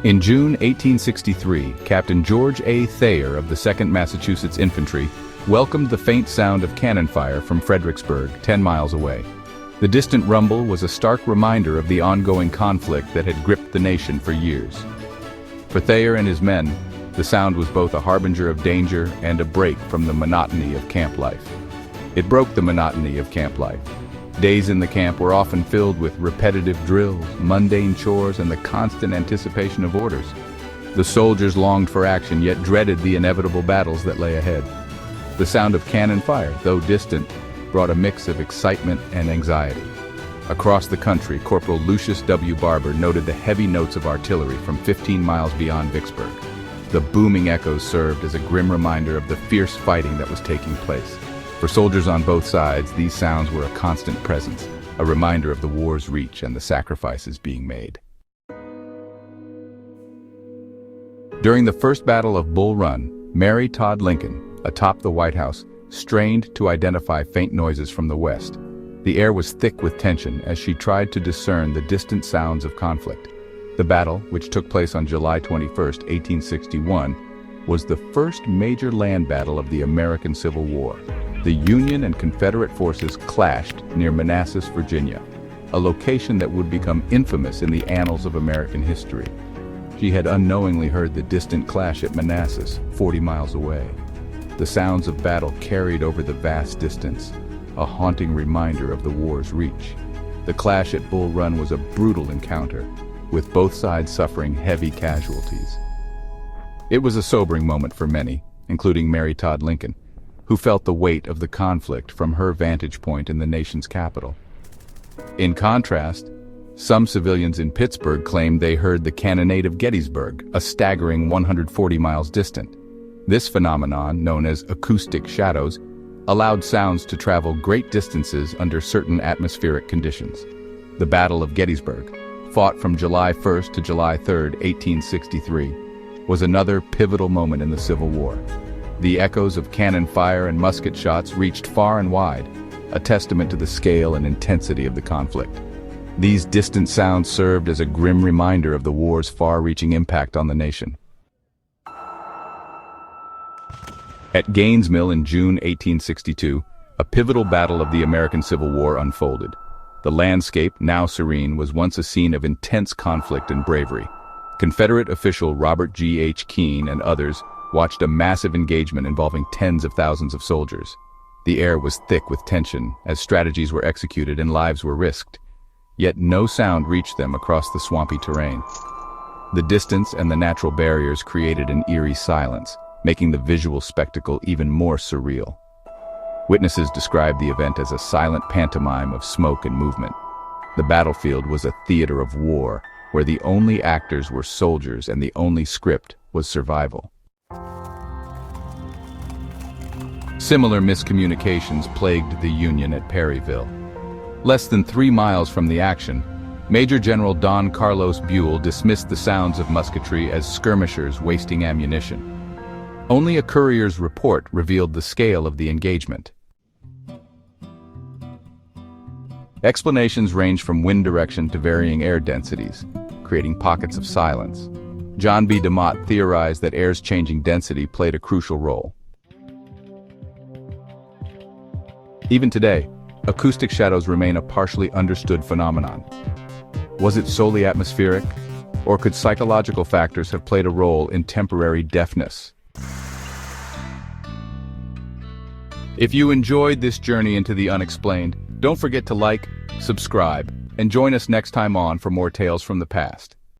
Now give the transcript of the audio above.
In June 1863, Captain George A. Thayer of the 2nd Massachusetts Infantry welcomed the faint sound of cannon fire from Fredericksburg, 10 miles away. The distant rumble was a stark reminder of the ongoing conflict that had gripped the nation for years. For Thayer and his men, the sound was both a harbinger of danger and a break from the monotony of camp life. It broke the monotony of camp life. Days in the camp were often filled with repetitive drills, mundane chores, and the constant anticipation of orders. The soldiers longed for action, yet dreaded the inevitable battles that lay ahead. The sound of cannon fire, though distant, brought a mix of excitement and anxiety. Across the country, Corporal Lucius W. Barber noted the heavy notes of artillery from 15 miles beyond Vicksburg. The booming echoes served as a grim reminder of the fierce fighting that was taking place. For soldiers on both sides, these sounds were a constant presence, a reminder of the war's reach and the sacrifices being made. During the first battle of Bull Run, Mary Todd Lincoln, atop the White House, strained to identify faint noises from the west. The air was thick with tension as she tried to discern the distant sounds of conflict. The battle, which took place on July 21, 1861, was the first major land battle of the American Civil War. The Union and Confederate forces clashed near Manassas, Virginia, a location that would become infamous in the annals of American history. She had unknowingly heard the distant clash at Manassas, 40 miles away. The sounds of battle carried over the vast distance, a haunting reminder of the war's reach. The clash at Bull Run was a brutal encounter, with both sides suffering heavy casualties. It was a sobering moment for many, including Mary Todd Lincoln, who felt the weight of the conflict from her vantage point in the nation's capital. In contrast, some civilians in Pittsburgh claimed they heard the cannonade of Gettysburg, a staggering 140 miles distant. This phenomenon, known as acoustic shadows, allowed sounds to travel great distances under certain atmospheric conditions. The Battle of Gettysburg, fought from July 1st to July 3rd, 1863, was another pivotal moment in the Civil War. The echoes of cannon fire and musket shots reached far and wide, a testament to the scale and intensity of the conflict. These distant sounds served as a grim reminder of the war's far-reaching impact on the nation. At Gaines' Mill in June 1862, a pivotal battle of the American Civil War unfolded. The landscape, now serene, was once a scene of intense conflict and bravery. Confederate official Robert G. H. Keene and others watched a massive engagement involving tens of thousands of soldiers. The air was thick with tension as strategies were executed and lives were risked. Yet no sound reached them across the swampy terrain. The distance and the natural barriers created an eerie silence, making the visual spectacle even more surreal. Witnesses described the event as a silent pantomime of smoke and movement. The battlefield was a theater of war, where the only actors were soldiers and the only script was survival. Similar miscommunications plagued the Union at Perryville. Less than 3 miles from the action, Major General Don Carlos Buell dismissed the sounds of musketry as skirmishers wasting ammunition. Only a courier's report revealed the scale of the engagement. Explanations range from wind direction to varying air densities, creating pockets of silence. John B. DeMott theorized that air's changing density played a crucial role. Even today, acoustic shadows remain a partially understood phenomenon. Was it solely atmospheric, or could psychological factors have played a role in temporary deafness? If you enjoyed this journey into the unexplained, don't forget to like, subscribe, and join us next time on for more tales from the past.